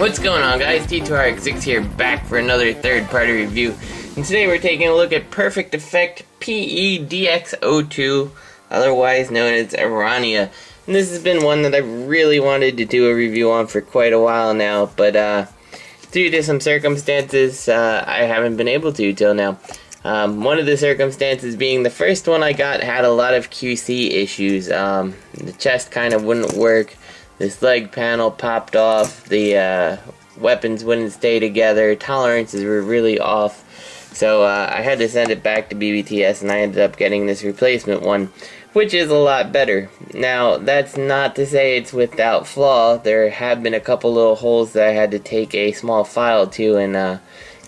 What's going on, guys? T2RX6 here, back for another third-party review. And today we're taking a look at Perfect Effect PX-DX02, otherwise known as Aranea. And this has been one that I've really wanted to do a review on for quite a while now, but due to some circumstances, I haven't been able to till now. One of the circumstances being the first one I got had a lot of QC issues. The chest kind of wouldn't work. This leg panel popped off, the weapons wouldn't stay together, tolerances were really off, so I had to send it back to BBTS and I ended up getting this replacement one, which is a lot better. Now, that's not to say it's without flaw. There have been a couple little holes that I had to take a small file to and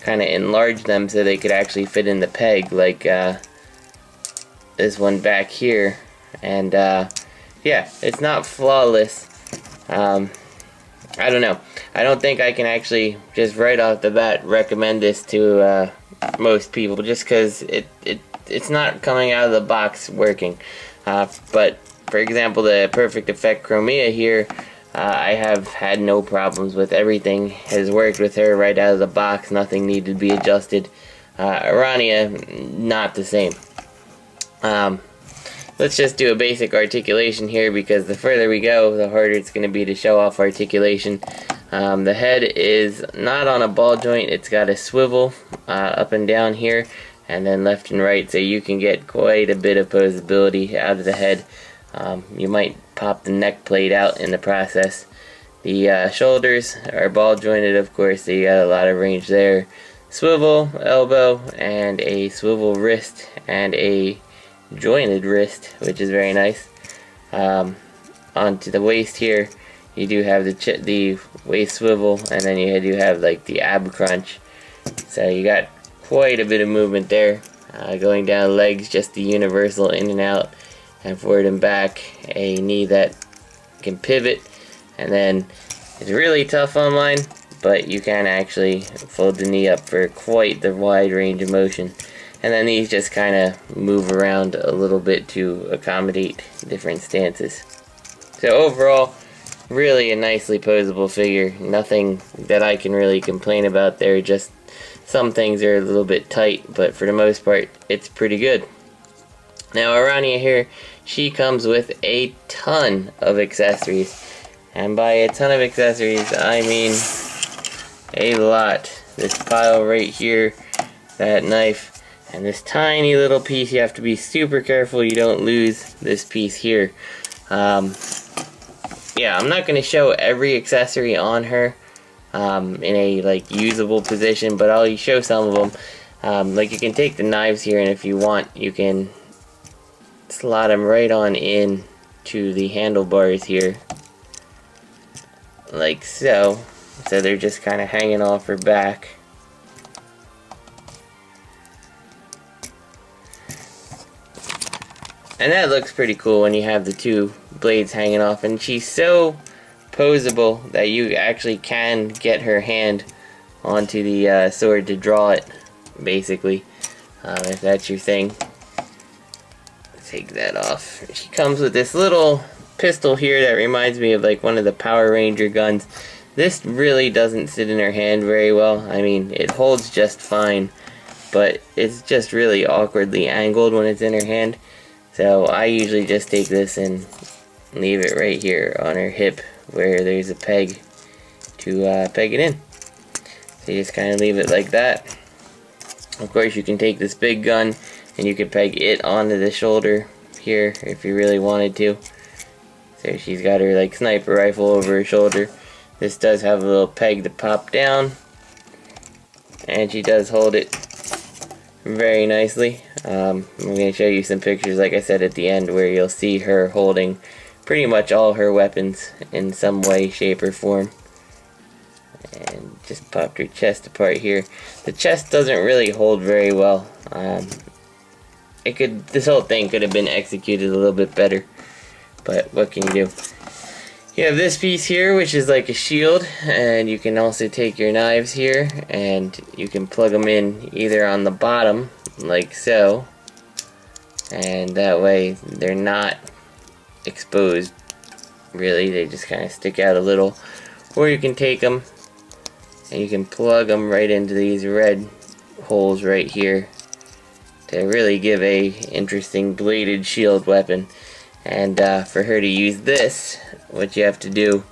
kind of enlarge them so they could actually fit in the peg, like this one back here, and yeah, it's not flawless. I don't know. I don't think I can actually just right off the bat recommend this to most people, just because it's not coming out of the box working. But for example, the Perfect Effect Chromia here, I have had no problems with. Everything has worked with her right out of the box. Nothing needed to be adjusted. Aranea, not the same. Let's just do a basic articulation here, because the further we go, the harder it's going to be to show off articulation. The head is not on a ball joint, it's got a swivel up and down here, and then left and right, so you can get quite a bit of posability out of the head. You might pop the neck plate out in the process. The shoulders are ball jointed, of course, so you got a lot of range there. Swivel elbow, and a swivel wrist, and a jointed wrist, which is very nice. Onto the waist here, you do have the waist swivel, and then you do have like the ab crunch, so you got quite a bit of movement there. Going down legs, just the universal in and out and forward and back, a knee that can pivot, and then it's really tough on mine, but you can actually fold the knee up for quite the wide range of motion. And then these just kind of move around a little bit to accommodate different stances. So overall, really a nicely posable figure. Nothing that I can really complain about there. Just some things are a little bit tight, but for the most part, it's pretty good. Now Aranea here, she comes with a ton of accessories. And by a ton of accessories, I mean a lot. This pile right here, that knife, and this tiny little piece. You have to be super careful you don't lose this piece here. Yeah, I'm not going to show every accessory on her in a like usable position, but I'll show some of them. Like, you can take the knives here, and if you want, you can slot them right on in to the handlebars here, like so. So they're just kind of hanging off her back. And that looks pretty cool when you have the two blades hanging off. And she's so posable that you actually can get her hand onto the sword to draw it, basically, if that's your thing. Take that off. She comes with this little pistol here that reminds me of like one of the Power Ranger guns. This really doesn't sit in her hand very well. I mean, it holds just fine, but it's just really awkwardly angled when it's in her hand. So I usually just take this and leave it right here on her hip where there's a peg to peg it in. So you just kind of leave it like that. Of course, you can take this big gun and you can peg it onto the shoulder here if you really wanted to. So she's got her like sniper rifle over her shoulder. This does have a little peg to pop down, and she does hold it very nicely. I'm going to show you some pictures, like I said, at the end, where you'll see her holding pretty much all her weapons in some way, shape, or form. And just popped her chest apart here. The chest doesn't really hold very well. This whole thing could have been executed a little bit better, but what can you do? You have this piece here, which is like a shield, and you can also take your knives here and you can plug them in either on the bottom, like so, and that way they're not exposed really, they just kind of stick out a little. Or you can take them and you can plug them right into these red holes right here to really give a interesting bladed shield weapon. And for her to use this, what you have to do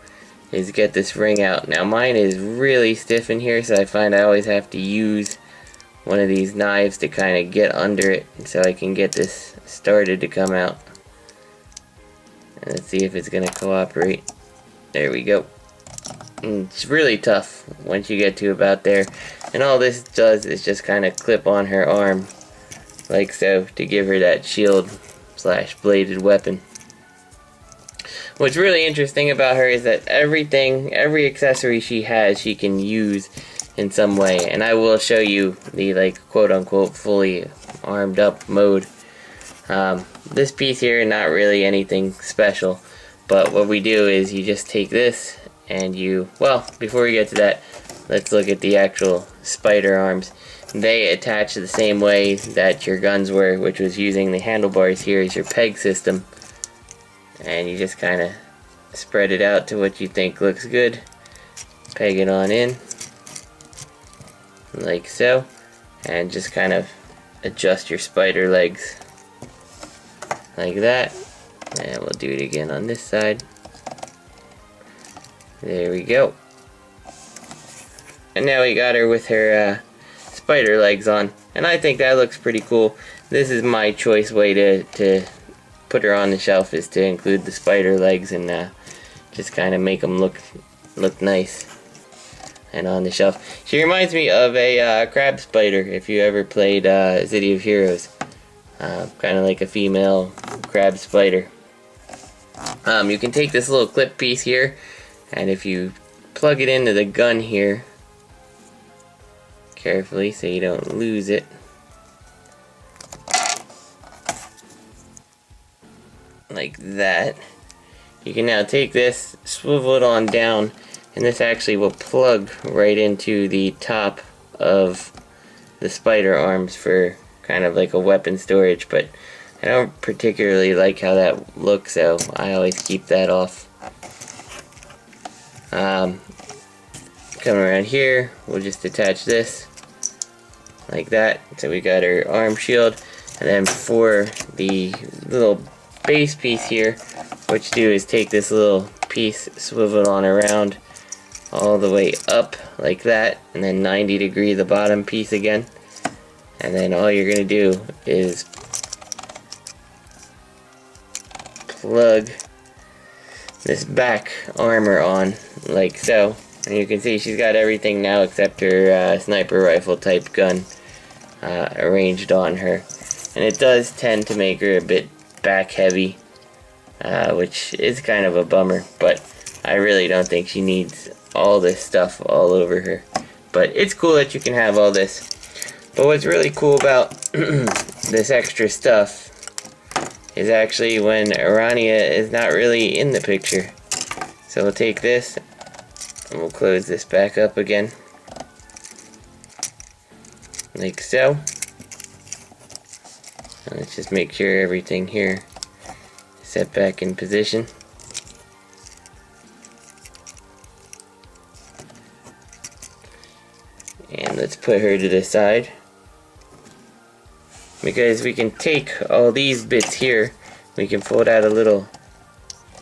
is get this ring out. Now mine is really stiff in here, so I find I always have to use one of these knives to kind of get under it so I can get this started to come out. And let's see if it's going to cooperate. There we go. And it's really tough once you get to about there. And all this does is just kind of clip on her arm like so to give her that shield slash bladed weapon. What's really interesting about her is that every accessory she has, she can use in some way, and I will show you the quote-unquote fully armed up mode. This piece here, not really anything special, but what we do is you just take this and well, before we get to that, let's look at the actual spider arms. They attach the same way that your guns were, which was using the handlebars here as your peg system, and you just kind of spread it out to what you think looks good, peg it on in like so, and just kind of adjust your spider legs like that. And we'll do it again on this side. There we go. And now we got her with her spider legs on, and I think that looks pretty cool. This is my choice way to put her on the shelf, is to include the spider legs and just kind of make them look nice and on the shelf. She reminds me of a crab spider, if you ever played City of Heroes. Kind of like a female crab spider. You can take this little clip piece here, and if you plug it into the gun here carefully so you don't lose it, like that, you can now take this, swivel it on down, and this actually will plug right into the top of the spider arms for kind of like a weapon storage, but I don't particularly like how that looks, so I always keep that off. Coming around here, we'll just attach this like that, so we got our arm shield. And then for the little base piece here, what you do is take this little piece, swivel it on around all the way up like that, and then 90 degree the bottom piece again, and then all you're gonna do is plug this back armor on like so, and you can see she's got everything now except her sniper rifle type gun arranged on her, and it does tend to make her a bit back heavy, which is kind of a bummer, but I really don't think she needs all this stuff all over her. But it's cool that you can have all this. But what's really cool about this extra stuff is actually when Aranea is not really in the picture. So we'll take this and we'll close this back up again like so. And let's just make sure everything here is set back in position. And let's put her to the side, because we can take all these bits here, we can fold out a little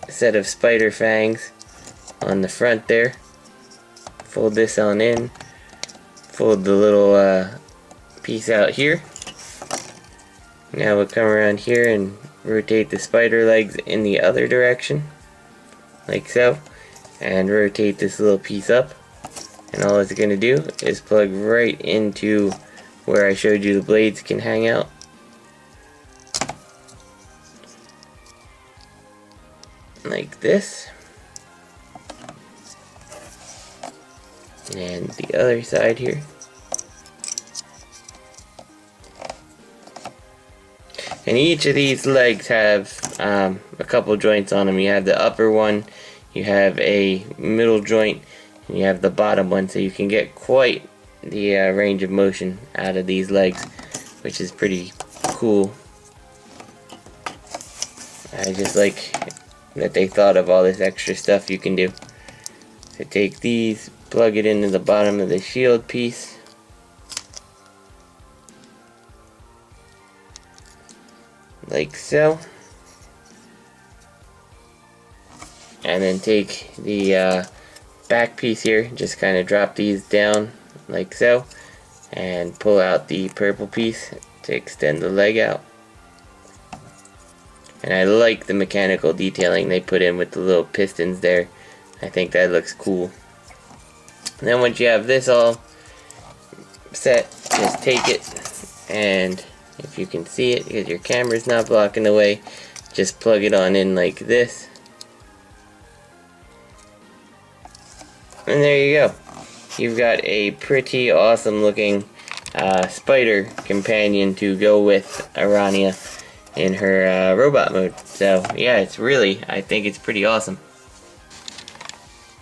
set of spider fangs on the front there, fold this on in, fold the little piece out here. Now we'll come around here and rotate the spider legs in the other direction like so, and rotate this little piece up. And all it's going to do is plug right into where I showed you the blades can hang out. Like this. And the other side here. And each of these legs have a couple joints on them. You have the upper one, you have a middle joint, and you have the bottom one, so you can get quite the range of motion out of these legs, which is pretty cool. I just like that they thought of all this extra stuff you can do. So take these, plug it into the bottom of the shield piece. Like so. And then take the back piece here, just kind of drop these down like so, and pull out the purple piece to extend the leg out. And I like the mechanical detailing they put in with the little pistons there. I think that looks cool. And then once you have this all set, just take it, and if you can see it because your camera's not blocking the way, just plug it on in like this. And there you go. You've got a pretty awesome looking spider companion to go with Aranea in her robot mode. So yeah, I think it's pretty awesome.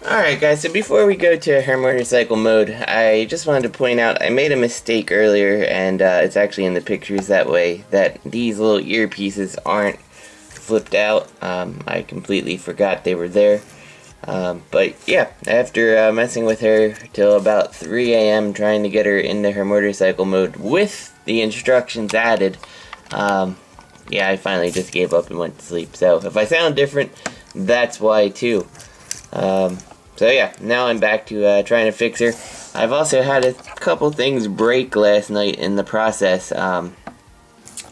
Alright guys, so before we go to her motorcycle mode, I just wanted to point out I made a mistake earlier, and it's actually in the pictures that way, that these little earpieces aren't flipped out. I completely forgot they were there. But yeah, after messing with her till about 3 AM trying to get her into her motorcycle mode with the instructions added, yeah, I finally just gave up and went to sleep. So if I sound different, that's why too. So yeah, now I'm back to trying to fix her. I've also had a couple things break last night in the process. I'm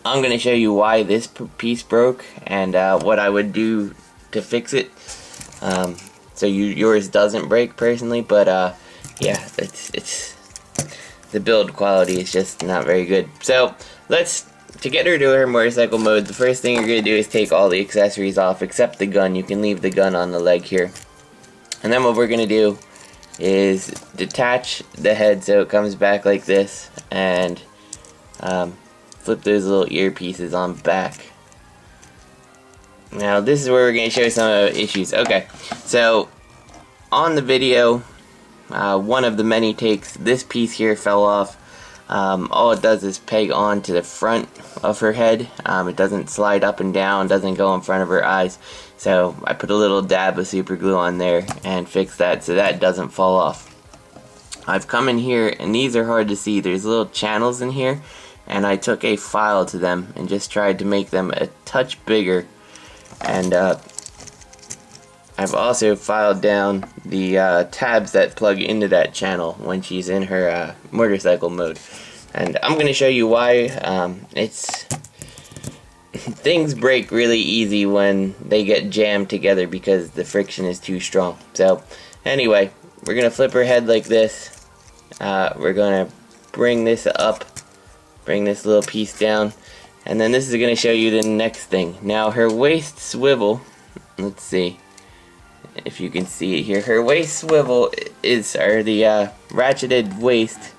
going to show you why this piece broke and what I would do to fix it. So yours doesn't break personally, but yeah, it's the build quality is just not very good. So to get her to her motorcycle mode, the first thing you're going to do is take all the accessories off except the gun. You can leave the gun on the leg here. And then what we're going to do is detach the head so it comes back like this, and flip those little earpieces on back. Now this is where we're going to show some of the issues. Okay, so on the video, one of the many takes, this piece here fell off. All it does is peg on to the front of her head. It doesn't slide up and down, doesn't go in front of her eyes. So I put a little dab of super glue on there and fixed that so that doesn't fall off. I've come in here, and these are hard to see. There's little channels in here, and I took a file to them and just tried to make them a touch bigger. And I've also filed down the tabs that plug into that channel when she's in her motorcycle mode. And I'm going to show you why. Things break really easy when they get jammed together because the friction is too strong. So anyway, we're going to flip her head like this. We're going to bring this up, bring this little piece down, and then this is going to show you the next thing. Now her waist swivel, let's see if you can see it here. Her waist swivel or the ratcheted waist,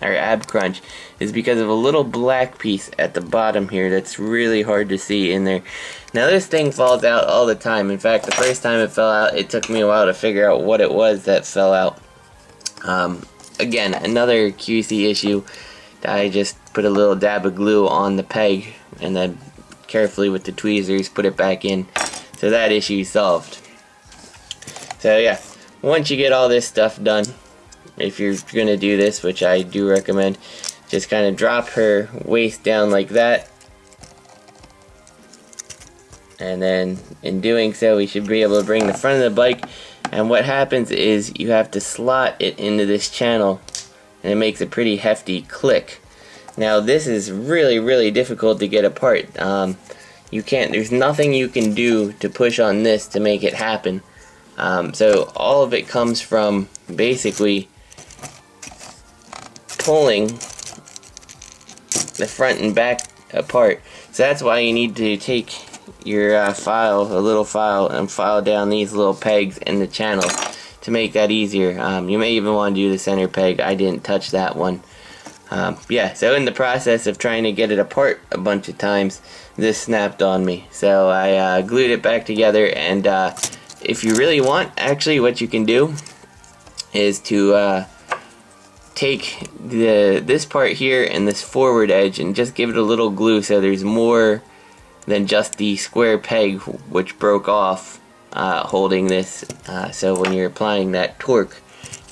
or ab crunch, is because of a little black piece at the bottom here that's really hard to see in there. Now this thing falls out all the time. In fact, the first time it fell out, it took me a while to figure out what it was that fell out. Again, another QC issue. I just put a little dab of glue on the peg and then carefully with the tweezers put it back in. So that issue is solved. So yeah, once you get all this stuff done, if you're going to do this, which I do recommend, just kind of drop her waist down like that. And then in doing so, we should be able to bring the front of the bike. And what happens is you have to slot it into this channel, and it makes a pretty hefty click. Now this is really, really difficult to get apart. There's nothing you can do to push on this to make it happen. So all of it comes from basically pulling the front and back apart. So that's why you need to take your a little file, and file down these little pegs in the channel to make that easier. You may even want to do the center peg. I didn't touch that one. Yeah, so in the process of trying to get it apart a bunch of times, this snapped on me. So I glued it back together, and if you really want, actually what you can do is to take this part here and this forward edge and just give it a little glue so there's more than just the square peg which broke off holding this, so when you're applying that torque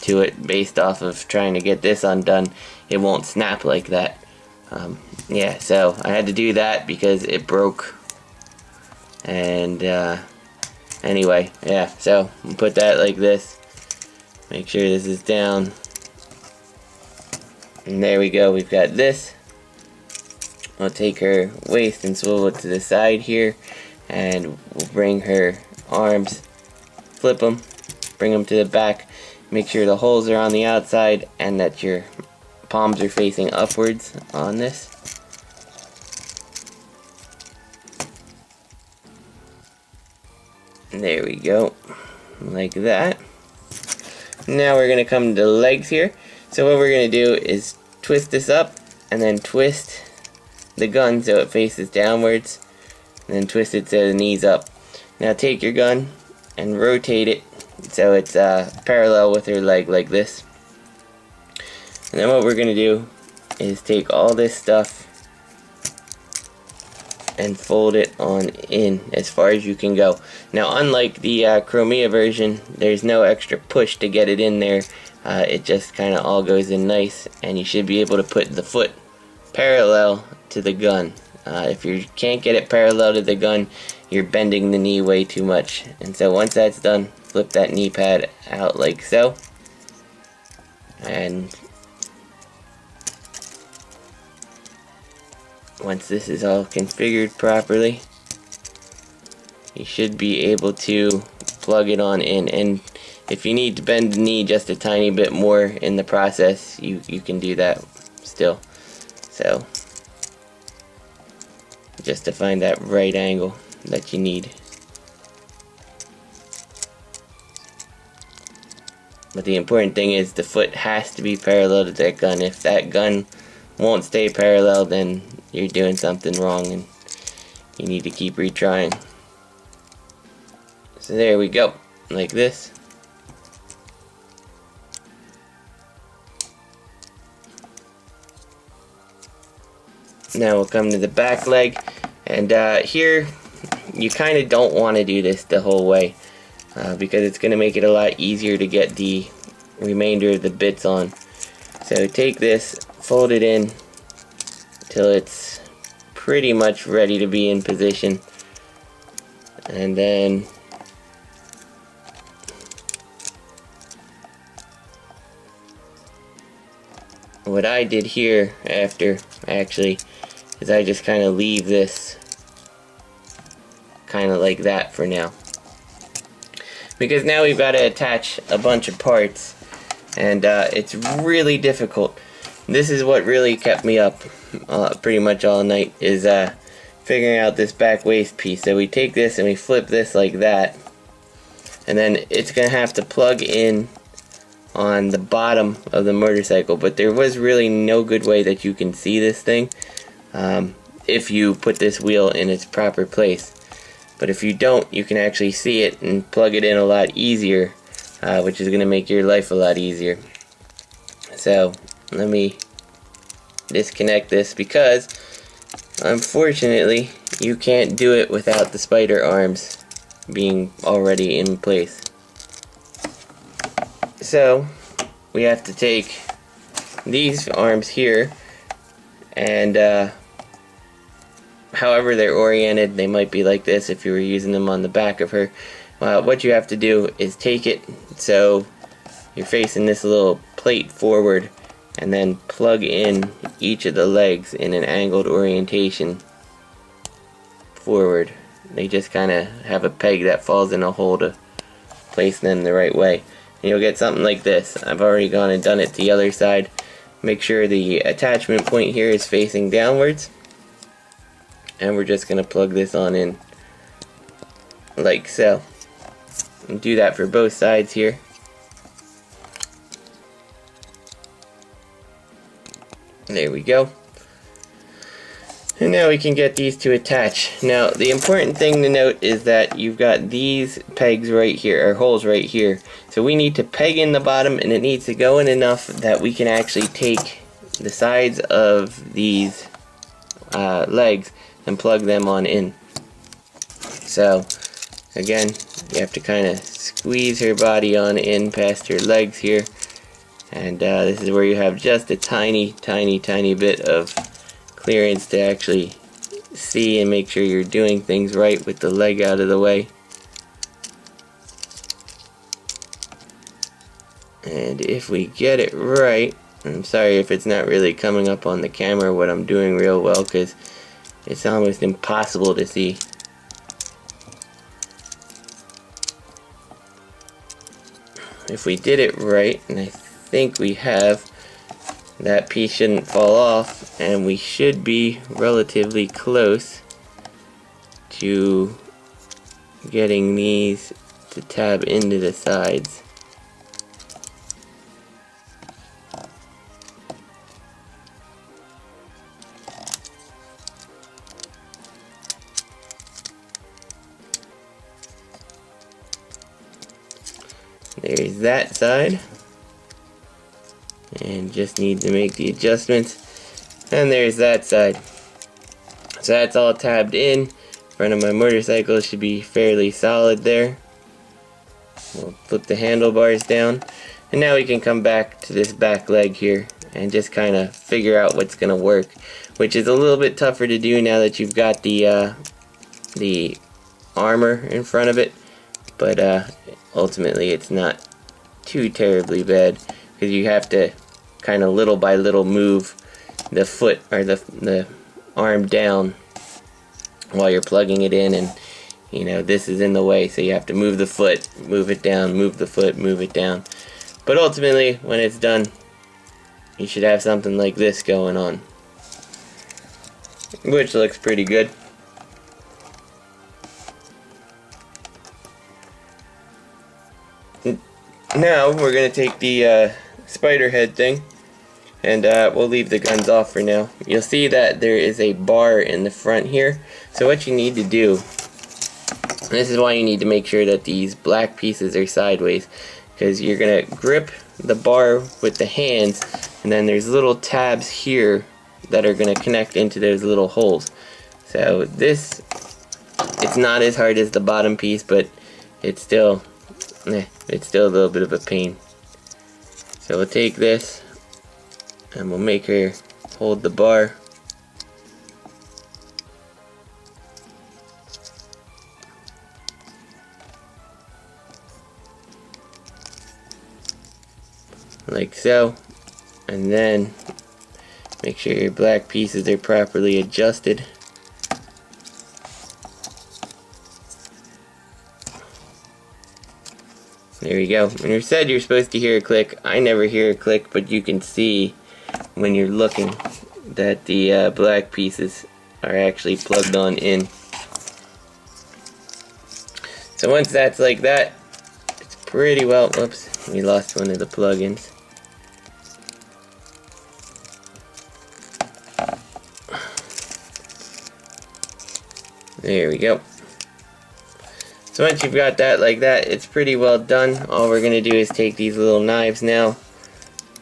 to it based off of trying to get this undone. It won't snap like that. Yeah, so I had to do that because it broke. And anyway, yeah, so we'll put that like this. Make sure this is down. And there we go, we've got this. I'll take her waist and swivel it to the side here, and we'll bring her arms, flip them, bring them to the back, make sure the holes are on the outside and that your palms are facing upwards on this. And there we go, like that. Now we're going to come to the legs here. So what we're going to do is twist this up and then twist the gun so it faces downwards, and then twist it so the knee's up. Now take your gun and rotate it so it's parallel with her leg like this. And then what we're going to do is take all this stuff and fold it on in as far as you can go. Now unlike the Chromia version, there's no extra push to get it in there. It just kind of all goes in nice, and you should be able to put the foot parallel to the gun. If you can't get it parallel to the gun, you're bending the knee way too much. And so once that's done, flip that knee pad out like so. And once this is all configured properly, you should be able to plug it on in. And if you need to bend the knee just a tiny bit more in the process, you can do that still. So just to find that right angle that you need. But the important thing is the foot has to be parallel to that gun. If that gun won't stay parallel, then you're doing something wrong and you need to keep retrying. So there we go, like this. Now we'll come to the back leg, and here you kind of don't want to do this the whole way because it's going to make it a lot easier to get the remainder of the bits on. So take this, fold it in till it's pretty much ready to be in position, and then what I did here after actually is I just kind of leave this kind of like that for now, because now we've got to attach a bunch of parts, and it's really difficult. This is what really kept me up pretty much all night, is figuring out this back waist piece. So we take this and we flip this like that, and then it's gonna have to plug in on the bottom of the motorcycle, but there was really no good way that you can see this thing if you put this wheel in its proper place. But if you don't, you can actually see it and plug it in a lot easier, which is going to make your life a lot easier. So let me disconnect this, because unfortunately you can't do it without the spider arms being already in place. So we have to take these arms here, and however they're oriented, they might be like this if you were using them on the back of her. What you have to do is take it so you're facing this little plate forward, and then plug in each of the legs in an angled orientation forward. They just kind of have a peg that falls in a hole to place them the right way. And you'll get something like this. I've already gone and done it to the other side. Make sure the attachment point here is facing downwards, and we're just going to plug this on in like so. And do that for both sides here. There we go. And now we can get these to attach. Now the important thing to note is that you've got these pegs right here, or holes right here. So we need to peg in the bottom, and it needs to go in enough that we can actually take the sides of these legs and plug them on in. So again, you have to kind of squeeze her body on in past her legs here, And this is where you have just a tiny bit of clearance to actually see and make sure you're doing things right with the leg out of the way. And if we get it right, I'm sorry if it's not really coming up on the camera what I'm doing real well, because it's almost impossible to see. If we did it right, and I think we have, that piece shouldn't fall off, and we should be relatively close to getting these to tab into the sides. There's that side, and just need to make the adjustments. And there's that side. So that's all tabbed in. Front of my motorcycle should be fairly solid there. We'll flip the handlebars down, and now we can come back to this back leg here and just kind of figure out what's going to work, which is a little bit tougher to do now that you've got the armor in front of it. But ultimately it's not too terribly bad, because you have to kind of little by little move the foot or the arm down while you're plugging it in, and you know this is in the way, so you have to move the foot, move it down, move the foot, move it down. But ultimately when it's done, you should have something like this going on, which looks pretty good. Now we're going to take the spider head thing, and we'll leave the guns off for now. You'll see that there is a bar in the front here. So what you need to do, and this is why you need to make sure that these black pieces are sideways, because you're going to grip the bar with the hands, and then there's little tabs here that are going to connect into those little holes. So this, it's not as hard as the bottom piece, but it's still a little bit of a pain. So we'll take this and we'll make her hold the bar. Like so. And then make sure your black pieces are properly adjusted. There you go. And you said you're supposed to hear a click. I never hear a click, but you can see when you're looking that the black pieces are actually plugged on in. So once that's like that, it's pretty well, whoops, we lost one of the plugins. There we go. So once you've got that like that, it's pretty well done. All we're going to do is take these little knives now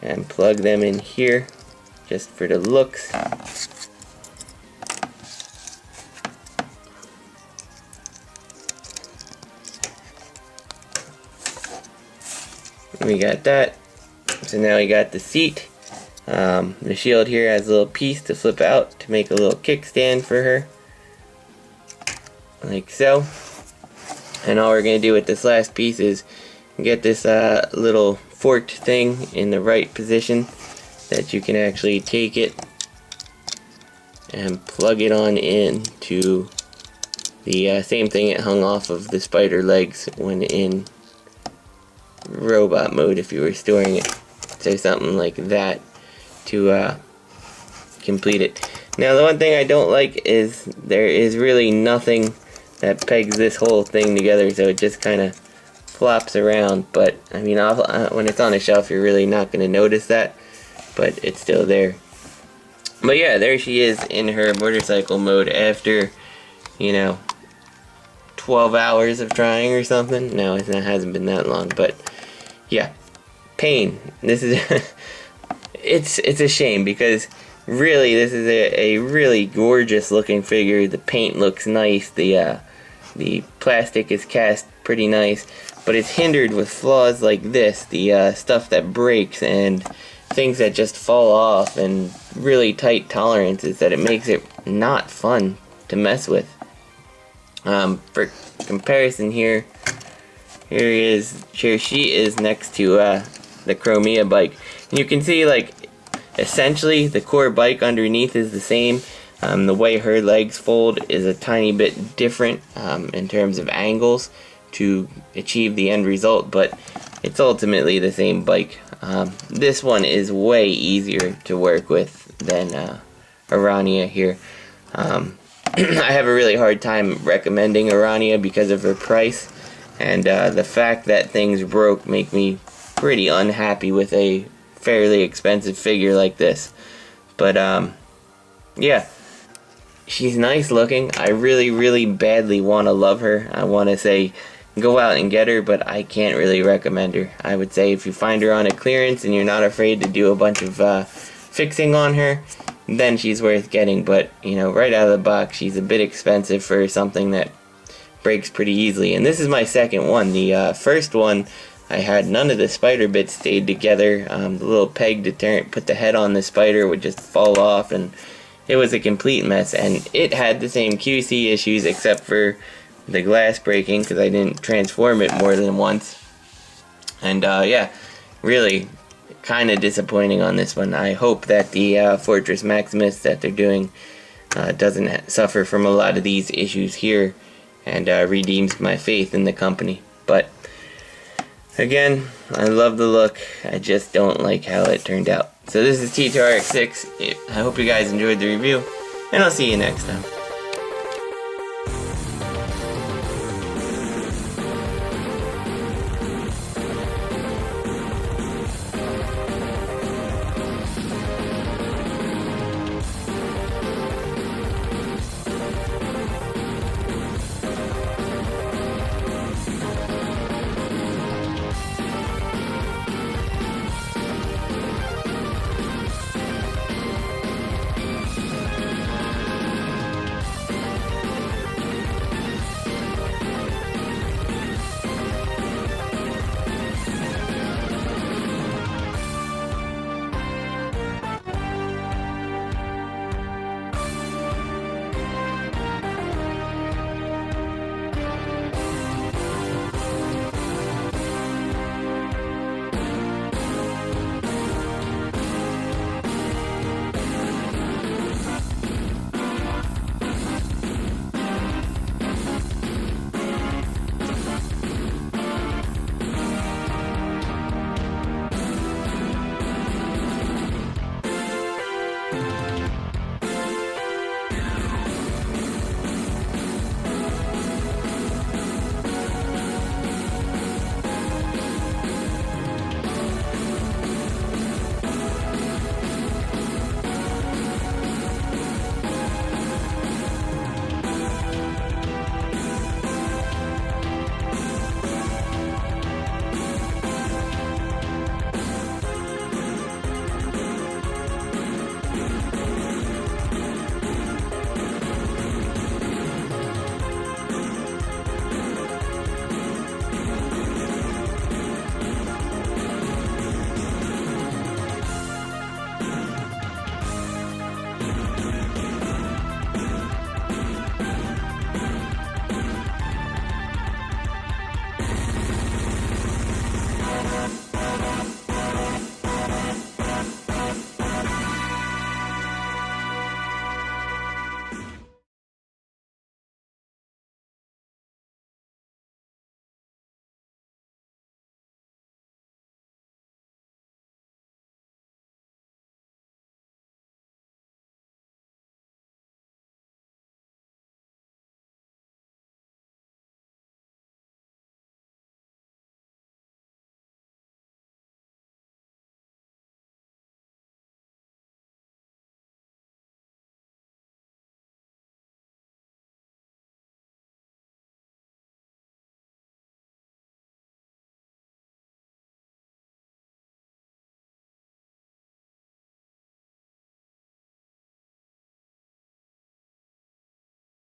and plug them in here, just for the looks. We got that. So now we got the seat. The shield here has a little piece to flip out to make a little kickstand for her. Like so. And all we're going to do with this last piece is get this little forked thing in the right position that you can actually take it and plug it on in to the same thing it hung off of the spider legs when in robot mode if you were storing it. So something like that to complete it. Now the one thing I don't like is there is really nothing that pegs this whole thing together, so it just kind of flops around. But I mean, when it's on a shelf, you're really not going to notice that, but it's still there. But yeah, there she is in her motorcycle mode after, you know, 12 hours of trying or something. No, it hasn't been that long, but yeah, pain. This is it's a shame, because really this is a really gorgeous looking figure. The paint looks nice. The The plastic is cast pretty nice, but it's hindered with flaws like this, the stuff that breaks and things that just fall off, and really tight tolerances that it makes it not fun to mess with. For comparison here she is next to the Chromia bike. And you can see, like, essentially the core bike underneath is the same. The way her legs fold is a tiny bit different in terms of angles to achieve the end result, but it's ultimately the same bike. This one is way easier to work with than Aranea here. I have a really hard time recommending Aranea because of her price, and the fact that things broke make me pretty unhappy with a fairly expensive figure like this. But yeah, she's nice looking. I really badly want to love her. I want to say go out and get her, but I can't really recommend her. I would say if you find her on a clearance and you're not afraid to do a bunch of fixing on her, then she's worth getting. But you know, right out of the box, she's a bit expensive for something that breaks pretty easily. And this is my second one. The first one, I had none of the spider bits stayed together. The little peg to put the head on the spider would just fall off, and it was a complete mess. And it had the same QC issues except for the glass breaking, because I didn't transform it more than once. And yeah, really kind of disappointing on this one. I hope that the Fortress Maximus that they're doing doesn't suffer from a lot of these issues here, and redeems my faith in the company. But again, I love the look, I just don't like how it turned out. So this is T2RX6. I hope you guys enjoyed the review, and I'll see you next time.